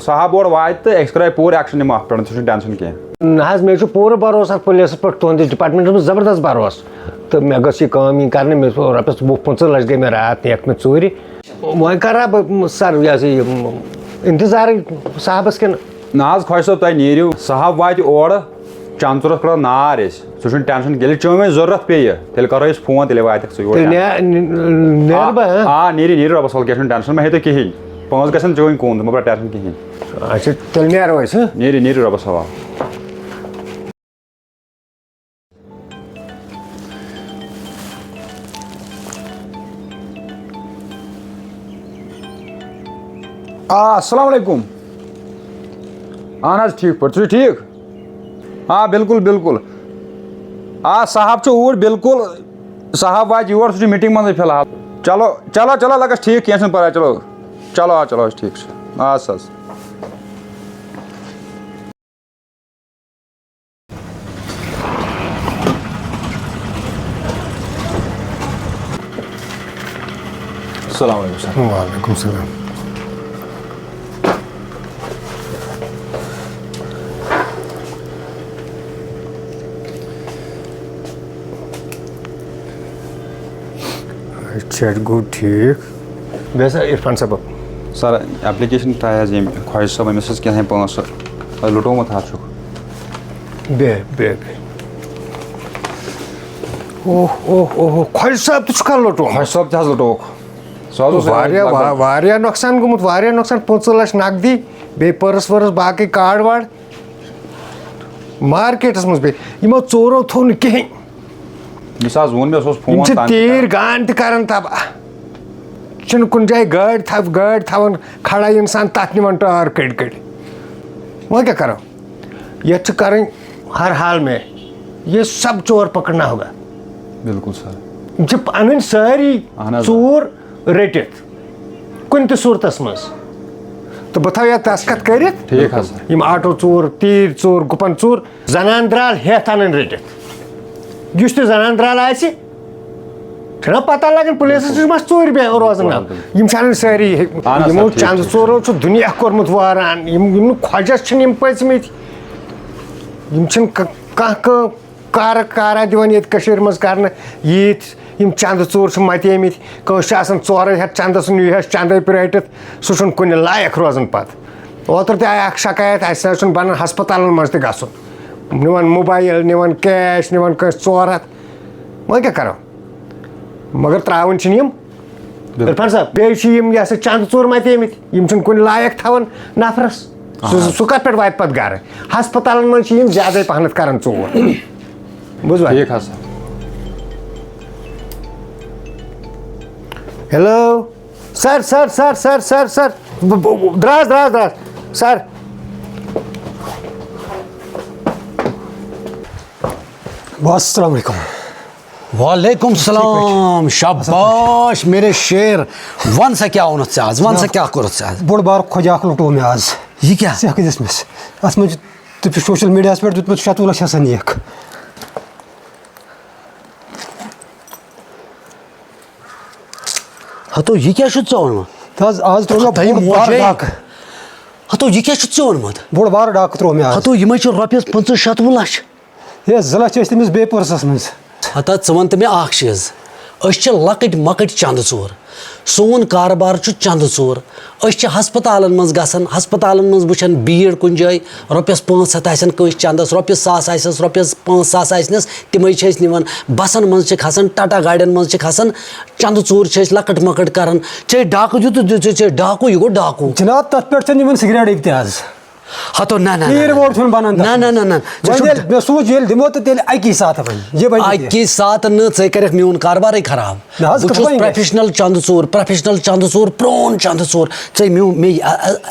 صاحب اور وات تو أسۍ کرو پوٗرٕ ایٚکشن نِمو اَتھ پٮ۪ٹھ ژٕ چھُنہٕ ٹٮ۪نشن کینٛہہ نہ حظ مےٚ چھُ پوٗرٕ بروسہٕ اَتھ پُلیٖسَس پٮ۪ٹھ تُہنٛدِس ڈِپاٹمنٹَس منٛز زبردست بروسہٕ تہٕ مےٚ گٔژھ یہِ کٲم یِنۍ کرنہٕ مےٚ رۄپیَس 20-25 لَچھ گٔے مےٚ راتھ نِیَکھ مےٚ ژوٗرِ وۄنۍ کَرٕ ہا بہٕ سر یہِ ہسا یہِ اِنتظارٕے صاحبَس کِنہٕ نہ حظ خۄش صٲب تُہۍ نیٖرِو صاحب واتہِ اورٕ چنٛدٕ ژوٗرَس کَرو نار أسۍ ژٕ چھُنہٕ ٹٮ۪نشن ییٚلہِ چٲنۍ ضروٗرت پیٚیہِ تیٚلہِ کَرو أسۍ فون تیٚلہِ واتٮ۪کھ ژٕ یور نیرٕ بہٕ آ نیٖرِو رۄبَس حوالہٕ کیٚنٛہہ چھُنہٕ ٹٮ۪نشن مہ ہیٚیِو تُہۍ کِہیٖنۍ پونٛسہٕ گژھن چٲنۍ کُن مہ بَر ٹٮ۪نشن کِہیٖنۍ اچھا تیٚلہِ نیرو أسۍ نیٖرِو رۄبَس حوالہٕ السلام علیکم اہن حظ ٹھیٖک پٲٹھۍ ژٕ چھُکھ ٹھیٖک بِلکُل بِلکُل صاحب چھُ اوٗرۍ بِلکُل صاحب واتہِ یور سُہ چھُ میٖٹِنٛگ منٛزٕے فِلحال چلو لگس ٹھیٖک کینٛہہ چھُنہٕ پَرواے چلو حظ ٹھیٖک چھُ اَدٕ سا السلام علیکم سر وعلیکم السلام اچھا گوٚو ٹھیٖک بیٚیہِ ہسا عرفان صٲب سر ایپلِکیشن ترٛایہِ حظ ییٚمہِ خۄش صٲب أمِس ٲس کینٛہہ پونٛسہٕ تۄہہِ لُٹومُت حظ چھُکھ بیٚیہِ اوہ خۄش صٲب تہِ چھُکھا لوٚٹومُت خۄش صٲب تہِ حظ لُٹووُکھ سُہ حظ اوس واریاہ نۄقصان گوٚمُت واریاہ نۄقصان 25 لَچھ نقدی بیٚیہِ پٔرٕس ؤرٕس باقٕے کارڈ واڈ مارکیٹس منٛز بیٚیہِ یِمو ژورو تھوٚو نہٕ کِہینۍ یُس حظ ووٚن مےٚ سُہ اوس یِم فون چھِ تیٖر گانٛد تہِ کران تباہ چھُنہٕ کُنہِ جایہِ گٲڑۍ تھاوان کھڑا اِنسان تَتھ نِوان ٹٲر کٔڑۍ وۄنۍ کیٛاہ کَرو یَتھ چھِ کَرٕنۍ ہر حال میں یہ سب چور پکڑنا ہوگا بِلکُل سر یِم چھِ اَنٕنۍ سٲری ژوٗر رٔٹِتھ کُنہِ تہِ صوٗرتس منٛز تہٕ بہٕ تھاوٕ یَتھ دستخط کٔرِتھ ٹھیٖک حظ سر یِم آٹو ژوٗر تیٖر ژوٗر گُپن ژوٗر زنان درٛال ہٮ۪تھ اَنٕنۍ رٔٹِتھ یُس تہِ زنان درٛال آسہِ چھُنہ پتہ لگان پُلیٖسَس نِش ما ژوٗرِ بیٚیہِ روزان یِم چھِ اَنٕنۍ سٲری یِمو چنٛدٕ ژورو چھُ دُنیا کوٚرمُت وٲران یِم نہٕ خۄجس چھِنہٕ یِم پٔژھمٕتۍ یِم چھِنہٕ کانٛہہ کٲم کارا دِوان ییٚتہِ کٔشیٖرِ منٛز کرنہٕ ییٖتۍ یِم چنٛدٕ ژوٗر چھِ مَتیمٕتۍ کٲنٛسہِ چھِ آسان ژورے ہَتھ چنٛدس نِیہَس چنٛدے پرٛٲٹِتھ سُہ چھُنہٕ کُنہِ لایق روزان پتہٕ اوترٕ تہِ آیہِ اکھ شکایت اَسہِ حظ چھُنہٕ بنان ہسپتالن منٛز تہِ گژھُن نِوان موبایل نِوان کیش نِوان کٲنٛسہِ 400 وۄنۍ کیٛاہ کرو مگر ترٛاوٕنۍ چھِنہٕ یِم عرفان صٲب بیٚیہِ چھِ یِم یہِ ہسا چنٛدٕ ژوٗر مَتیمٕتۍ یِم چھِنہٕ کُنہِ لایق تھاوان نفرس سُہ کتھ پٮ۪ٹھ واتہِ پتہٕ گرٕ ہسپتالن منٛز چھِ یِم زیادے پہنتھ کران ژوٗر بوٗزوا ٹھیٖک حظ ہیلو سر دراز سر باس السلام علیکم وعلیکم السلام شاباش میرے شیر ون سا کیا اونت سے آز ون سا کیا کرت سے آز بوڑ بار کھوجا اکھ لوٹو مےٚ آز یہ کیا ژٕ ہٮ۪کہٕ دِس مےٚ اَتھ منٛز چھُ تُہۍ سوشل میٖڈیاہَس پٮ۪ٹھ دیُتمُت 27 لَچھ ہسا نِیَکھ ہتو یہ کیا چھُ ژےٚ اوٚنمُت حظ آز ترٛوو مےٚ بوٚڑ بار ڈاکہٕ ہتو یہ کیا چھُ ژےٚ اوٚنمُت بوٚڑ بار ڈاکہٕ ترٛوو مےٚ آز ہتو یِمے چھِ رۄپیَس 25-27 لَچھ ہے 2 لَچھ ٲسۍ تٔمِس بیٚیہِ پٔرسَس منٛز ہتا ژٕ وَن تہٕ مےٚ اکھ چیٖز أسۍ چھِ لۄکٕٹۍ مۄکٕٹۍ چنٛدٕ ژوٗر سون کاربار چھُ چنٛدٕ ژوٗر أسۍ چھِ ہسپتالن منٛز گژھان ہسپتالن منٛز وٕچھان بھیٖڑ کُنہِ جایہِ رۄپیَس 500 آسن کٲنٛسہِ چنٛدس رۄپیَس 1,000 آسٮ۪س رۄپیَس 5,000 آسنَس تِمے چھِ أسۍ نِوان بسن منٛز چھِ کھسان ٹاٹا گاڑٮ۪ن منٛز چھِ کھسان چنٛدٕ ژوٗر چھِ أسۍ لۄکٕٹ مۄکٕٹ کران ژےٚ ڈاکہٕ دیُتُتھ ژےٚ ڈاکوٗ یہِ گوٚو ڈاکوٗ جِناب تَتھ پٮ۪ٹھ چھَنہٕ یِوان سِگریٹ ڈٔبۍ تہِ حظ ہتو نہ روڈ چھُنہٕ بنان مےٚ سوٗنٛچ ییٚلہِ دِمو تہٕ تیٚلہِ اکی ساتہٕ وۄنۍ یہِ بنہِ اکی ساتہٕ نہٕ ژےٚ کَرٮ۪کھ میون کاربارٕے خراب بہٕ چھُس پروفیشنل چنٛدٕ ژوٗر پرون چنٛدٕ ژوٗر ژےٚ مےٚ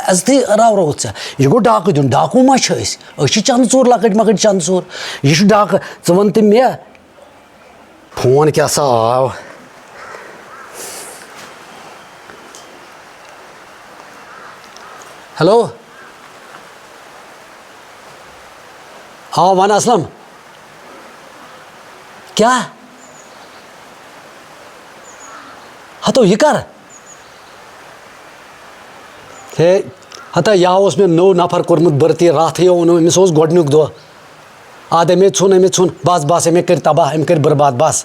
عزتھٕے راورووُتھ ژےٚ یہِ گوٚو ڈاکہٕ دیُن ڈاکوٗ ما چھِ أسۍ چھِ چنٛدٕ ژوٗر لۄکٕٹۍ مۄکٕٹۍ چنٛدٕ ژوٗر یہِ چھُ ڈاکہٕ ژٕ وَن تہٕ مےٚ فون کیٛاہ سا آو ہیلو ہاں وَن اسلم کیٛاہ ہتو یہِ کر ہے ہتا یا اوس مےٚ نوٚو نفر کوٚرمُت بھرتی راتھٕے اوٚنُم أمِس اوس گۄڈنیُک دۄہ اَدٕ أمۍ ژھُن بس أمۍ کٔرۍ تباہ أمۍ کٔرۍ برباد بس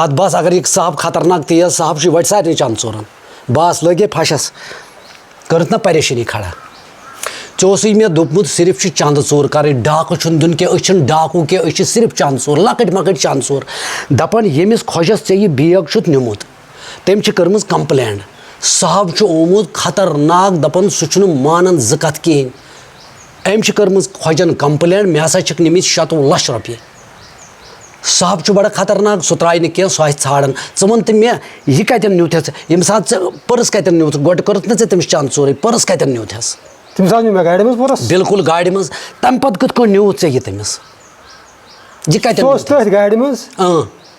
اَدٕ بس اگر یہِ صاحب خطرناک تیز صاحب چھُ وَٹہِ سارنٕے چنٛدٕ ژورن بس لٲگے پھشس کٔرٕتھ نہ پریشٲنی کھڑا ژےٚ اوسُے مےٚ دوٚپمُت صرف چھِ چنٛدٕ ژوٗر کَرٕنۍ ڈاکہٕ چھُنہٕ دیُن کینٛہہ أسۍ چھِنہٕ ڈاکوٗ کینٛہہ أسۍ چھِ صرف چنٛدٕ ژوٗر لۄکٕٹۍ مۄکٕٹۍ چنٛدٕ ژوٗر دَپان ییٚمِس خۄجَس ژےٚ یہِ بیگ چھُتھ نیُمُت تٔمۍ چھِ کٔرمٕژ کمپلینٹ صاحب چھُ آمُت خطرناک دَپان سُہ چھُنہٕ مانان زٕ کَتھٕ کِہیٖنۍ أمۍ چھِ کٔرمٕژ خۄجَن کمپلینٹ مےٚ ہسا چھِکھ نِمٕتۍ 97 لَچھ رۄپیہِ صاحب چھُ بڑٕ خطرناک سُہ ترٛایہِ نہٕ کینٛہہ سُہ آسہِ ژھانڈان ژٕ وَن تہٕ مےٚ یہِ کَتٮ۪ن نیوٗتھَس ییٚمہِ ساتہٕ ژٕ پٔرٕس کَتٮ۪ن نیوٗتھ گۄڈٕ کٔرٕتھ نہ ژےٚ تٔمِس چنٛدٕ ژوٗرٕے پٔرٕس کَتٮ۪ن نیوٗتھَس تٔمِس حظ نیوٗ مےٚ گاڑِ منٛز پوٚرُس بِلکُل گاڑِ منٛز تَمہِ پَتہٕ کِتھ کٔنۍ نیوٗتھ ژےٚ یہِ تٔمِس یہِ سُہ اوس کَتٮ۪ن تٔتھۍ گاڑِ منٛز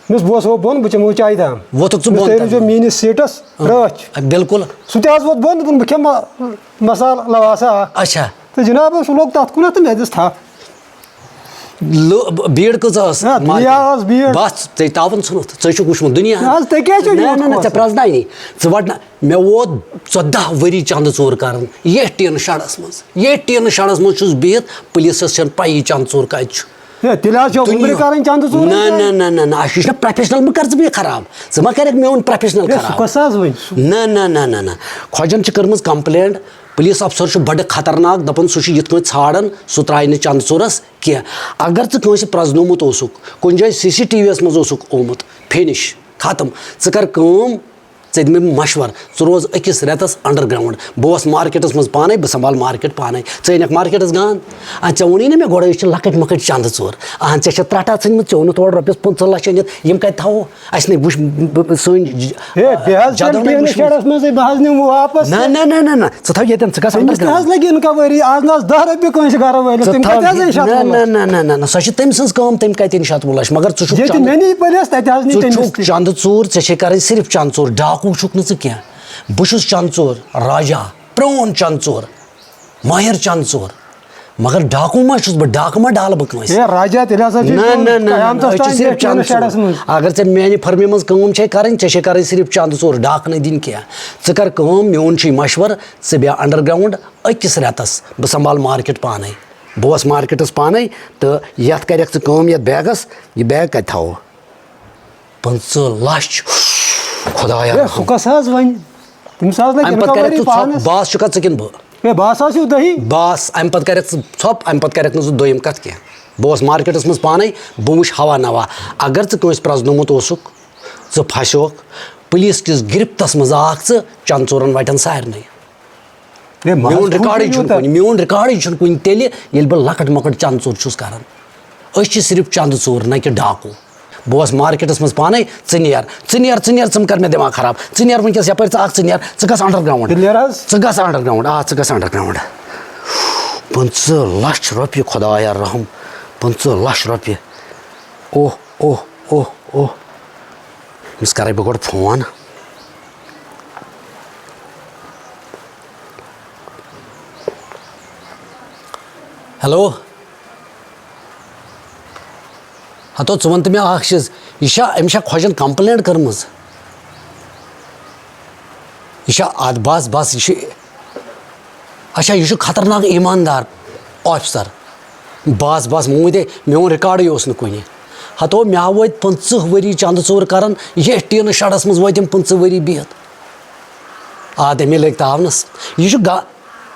مےٚ بہٕ اوسُس بۄن بہٕ چٮ۪مہو چاے دام ووتُکھ ژٕ تٔرۍ زیو بۄن میٲنِس سیٖٹس رٲچھ بِلکُل سُہ تہِ حظ ووت بۄن دوٚپُن بہٕ کھٮ۪مہٕ مسالہٕ لواسا اکھ اچھا تہٕ جِناب سُہ لوٚگ تَتھ کُنتھ تہٕ مےٚ دِژ تھپھ بیٖڑ کۭژاہ ٲس ٲس بیٖڑ بس ژےٚ تاوَن ژھٕنُتھ ژےٚ چھُکھ وٕچھمُت دُنیا نہ حظ تُہۍ کیٛازِ چھِو یوٗت نہ ژےٚ پرٛزناونی ژٕ وَٹ نہ مےٚ ووت 14 ؤری چنٛدٕ ژوٗر کَران ییٚتھۍ ٹیٖنہٕ شَڈَس منٛز چھُس بِہِتھ پُلیٖسَس چھَنہٕ پَیی چنٛدٕ ژوٗر کَتہِ چھُ تیٚلہِ حظ چھو کَرٕنۍ چنٛدٕ ژوٗر نہ اَسہِ چھُ پروفیشنل مہ کر ژٕ بیٚیہِ خراب ژٕ ما کَرکھ میون پروفیشنل سُہ خراب کۄس حظ وۄنۍ نہ خۄجَن چھِ کٔرمٕژ کمپلینٹ پُلیٖس افسر چھُ بَڑٕ خطرناک دَپان سُہ چھُ یِتھ کٔنۍ ژھانڈان سُہ ترٛایہِ نہٕ چنٛدٕ ژوٗرَس کینٛہہ اگر ژٕ کٲنٛسہِ پرٛزنومُت اوسُکھ کُنہِ جایہِ CCTV یَس منٛز اوسُکھ آمُت فِنِش ختم ژٕ کر کٲم ژےٚ دِ مےٚ مشوَرٕ ژٕ روز أکِس رٮ۪تَس انڈر گرٛاوُنٛڈ بہٕ اوسُس مارکیٹَس منٛز پانَے بہٕ سنٛبھال مارکیٹ پانَے ژٕ أنِکھ مارکیٹَس گانٛد ژےٚ ووٚنُے نہ مےٚ گۄڈٕ أسۍ چھِ لۄکٕٹۍ مۄکٕٹۍ چنٛدٕ ژوٗر ژےٚ چھےٚ ترٛٹھا ژھٕنمٕژ ژےٚ اوٚنُتھ اورٕ رۄپیَس 15 لَچھ أنِتھ یِم کَتہِ تھاوو اَسہِ نَے وٕچھ نہ ژٕ تھاو ییٚتٮ۪ن ژٕ گژھ نہ سۄ چھِ تٔمۍ سٕنٛز کٲم تٔمۍ کَتہِ أنۍ 97 لَچھ مگر ژٕ چھُکھ چنٛدٕ ژوٗر ژےٚ چھے کَرٕنۍ صرف چنٛدٕ ژوٗر ڈاکوٗ چھُکھ نہٕ ژٕ کینٛہہ بہٕ چھُس چنٛدٕ ژوٗر راجا پرٛون چنٛدٕ ژوٗر مٲہِر چنٛدٕ ژوٗر مگر ڈاکوٗ ما چھُس بہٕ ڈاکہٕ ما ڈالہٕ بہٕ کٲنٛسہِ صرف چنٛدٕ ژوٗر اگر ژےٚ میانہِ فٔرمہِ منٛز کٲم چھے کَرٕنۍ ژےٚ چھے کَرٕنۍ صرف چنٛدٕ ژوٗر ڈاکہٕ نہٕ دِنۍ کینٛہہ ژٕ کر کٲم میون چھُے مشوَرٕ ژٕ بیٚہہ انڈر گرٛاوُنٛڈ أکِس رٮ۪تَس بہٕ سنٛبھال مارکیٹ پانَے بہٕ اوسُس مارکیٹَس پانَے تہٕ یَتھ کَرٮ۪کھ ژٕ کٲم یَتھ بیگَس یہِ بیگ کَتہِ تھاوو 15 لَچھ خۄدایا اَمہِ پَتہٕ کَرٮ۪کھ ژٕ ژھۄپ باس چھُکھا ژٕ کِنہٕ بہٕ باس اَمہِ پَتہٕ کَرٮ۪کھ ژٕ ژھۄپ اَمہِ پَتہٕ کَرٮ۪کھ نہٕ ژٕ دوٚیِم کَتھ کینٛہہ بہٕ اوسُس مارکیٹَس منٛز پانَے بہٕ وٕچھِ ہوا نوا اگر ژٕ کٲنٛسہِ پرٛزنومُت اوسُکھ ژٕ پھسیوکھ پُلیٖس کِس گِرفتَس منٛز آکھ ژٕ چنٛدٕ ژوٗرَن وَٹٮ۪ن سارنٕے میون رِکاڈٕے چھُنہٕ کُنہِ تیٚلہِ ییٚلہِ بہٕ لۄکٕٹ مۄکٕٹ چنٛدٕ ژوٗر چھُس کَران أسۍ چھِ صرف چنٛدٕ ژوٗر نہ کہِ ڈاکوٗ بہٕ اوسُس مارکیٹَس منٛز پانَے ژٕ نیر ژٕ مہٕ کَر مےٚ دٮ۪ماغ خراب ژٕ نیر وٕنۍکٮ۪س یَپٲرۍ ژٕ نیر ژٕ گژھ انڈر گرٛاوُنٛڈ ژٕ گژھ انڈر گرٛاوُنٛڈ 15 لَچھ رۄپیہِ خۄدایا رحم 15 لَچھ رۄپیہِ أمِس کَرَے بہٕ گۄڈٕ فون ہیلو ہتو ژٕ وَن تہٕ مےٚ اَکھ چیٖز یہِ چھا أمِس چھا خۄجَن کمپلینٹ کٔرمٕژ یہِ چھا اَدٕ بس یہِ چھُ اچھا یہِ چھُ خطرناک ایٖماندار آفِسر بس موٗدے میون رِکاڈٕے اوس نہٕ کُنہِ ہتو مےٚ وٲتۍ 15 ؤری چنٛدٕ ژوٗر کَران ییٚتھۍ ٹیٖنہٕ شَڈَس منٛز وٲتۍ یِم 15 ؤری بِہِتھ أمۍ لٔگۍ تاونَس یہِ چھُ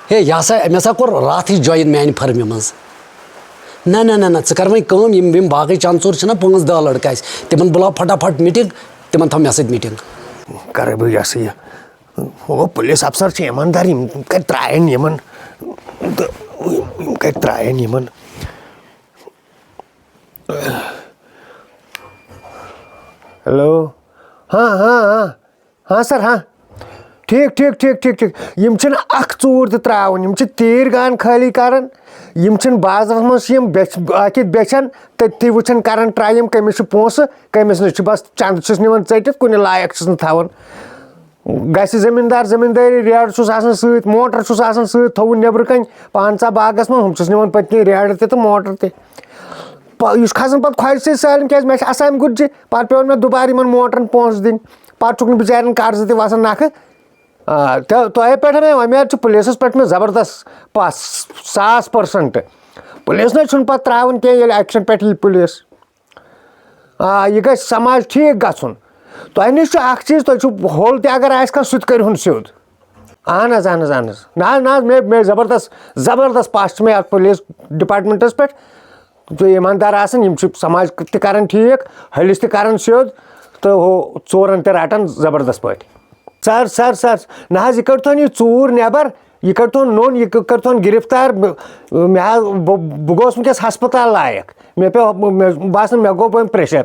یہِ ہسا أمۍ ہسا کوٚر راتھٕے جویِن میٛانہِ فٔرمہِ منٛز نہ ژٕ کَر وۄنۍ کٲم یِم باقٕے چنٛدٕ ژوٗر چھِنہ 5-10 لٔڑکہٕ اَسہِ تِمن بُلاو فٹافٹ میٖٹِنٛگ تِمن تھاو مےٚ سۭتۍ میٖٹِنٛگ کَرے بہٕ یہِ ہسا یہِ پُلیٖس افسر چھِ ایٖماندار یِم کَتہِ ترٛایَن یِمن تہٕ یِم کَتہِ ترٛایَن یِمن ہیلو ہاں سر ٹھیٖک یِم چھِنہٕ اکھ ژوٗر تہِ ترٛاوٕنۍ یِم چھِ تیٖرۍ گان خٲلی کران یِم چھِنہٕ بازرس منٛز چھِ یِم اکھ بیچھان تٔتھی وٕچھان کران ٹراے یِم کٔمِس چھِ پونٛسہٕ کٔمِس نہٕ چھُ بس چنٛدٕ چھُس نِوان ژٔٹِتھ کُنہِ لایق چھُس نہٕ تھاوان گژھِ زٔمیٖندٲری ریڈٕ چھُس آسان سۭتۍ موٹر چھُس آسان سۭتۍ تھوٚوُن نیبرٕ کَنۍ پنٛژاہ باغس منٛز ہُم چھُس نِوان پٔتۍ کِنۍ ریڈٕ تہِ تہٕ موٹر تہِ یہِ چھُ کھسان پَتہٕ خۄجہِ سۭتۍ سٲلِم کیازِ مےٚ چھِ اَسامہِ گُتجہِ پَتہٕ پیٚوان مےٚ دُبارٕ یِمن موٹرن پونٛسہٕ دِنۍ پَتہٕ چھُکھ نہٕ بِچارٮ۪ن قرضہٕ تہِ وَسان نَکھٕ تۄہہِ پٮ۪ٹھ مےٚ وۄمید چھِ پُلیٖسَس پٮ۪ٹھ مےٚ زبردست پَس 100% پُلیٖس نَے چھُنہٕ پَتہٕ ترٛاوُن کینٛہہ ییٚلہِ ایٚکشَن پٮ۪ٹھ یی پُلیٖس یہِ گژھِ سماج ٹھیٖک گژھُن تۄہہِ نِش چھُ اَکھ چیٖز تۄہہِ چھُ ہوٚل تہِ اگر آسہِ کانٛہہ سُہ تہِ کٔرۍہُن سیوٚد اہن حظ نہ حظ مےٚ زبردست پَس چھِ مےٚ اَتھ پُلیٖس ڈِپاٹمٮ۪نٛٹَس پٮ۪ٹھ تہٕ ایٖماندار آسان یِم چھِ سماج تہِ کَران ٹھیٖک ہلِس تہِ کَران سیوٚد تہٕ ہُہ ژوٗرَن تہِ رَٹان زبردست پٲٹھۍ سر نہ حظ یہِ کٔڑتون یہِ ژوٗر نٮ۪بر یہِ کٔڑتون نوٚن یہِ کٔرتون گِرفتار مےٚ حظ بہٕ گوس وٕنکٮ۪س ہسپتال لایق مےٚ پیوٚو مےٚ باسان مےٚ گوٚو وۄنۍ پرٛیشَر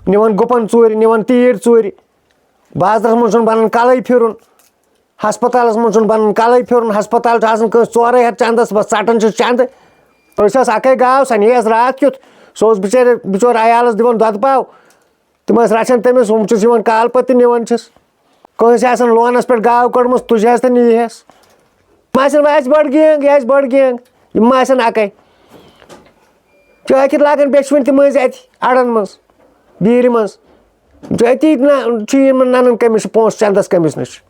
نِوان گُپن ژوٗرِ نِوان تیٖر ژوٗرِ بازرَس منٛز چھُنہٕ بَنان کَلَے پھِرُن ہسپتالَس منٛز چھُنہٕ بَنان کَلَے پھِرُن ہسپتال چھُ آسان کٲنٛسہِ 400 چندَس بس ژَٹان چھِس چندٕ أسۍ ٲس اَکٕے گاو سۄ نِیَس راتھ کیُتھ سُہ اوس بِچور عیالَس دِوان دۄدٕ پاو تِم ٲسۍ رَچھان تٔمِس ہُم چھِس یِوان کالہٕ پَتہٕ تہِ نِوان چھِس کٲنٛسہِ آسان لونَس پٮ۪ٹھ گاو کٔڑمٕژ تُجہَس تہٕ نِیٖہَس یِم آسن وۄنۍ بٔڑ گینٛگ یہِ آسہِ بٔڑ گینٛگ یِم ما آسن اَکَے چٲکِر لاگان بیٚچھوٕنۍ تہِ مٔنٛزۍ اَتہِ اَڑَن منٛز بیٖرِ منٛز أتی چھُ یِمن نَنان کٔمِس چھِ پونٛسہٕ چندَس کٔمِس نِش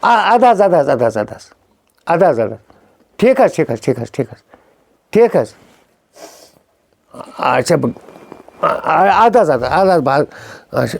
اَدٕ حظ ٹھیٖک حظ اچھا اَدٕ حظ اچھا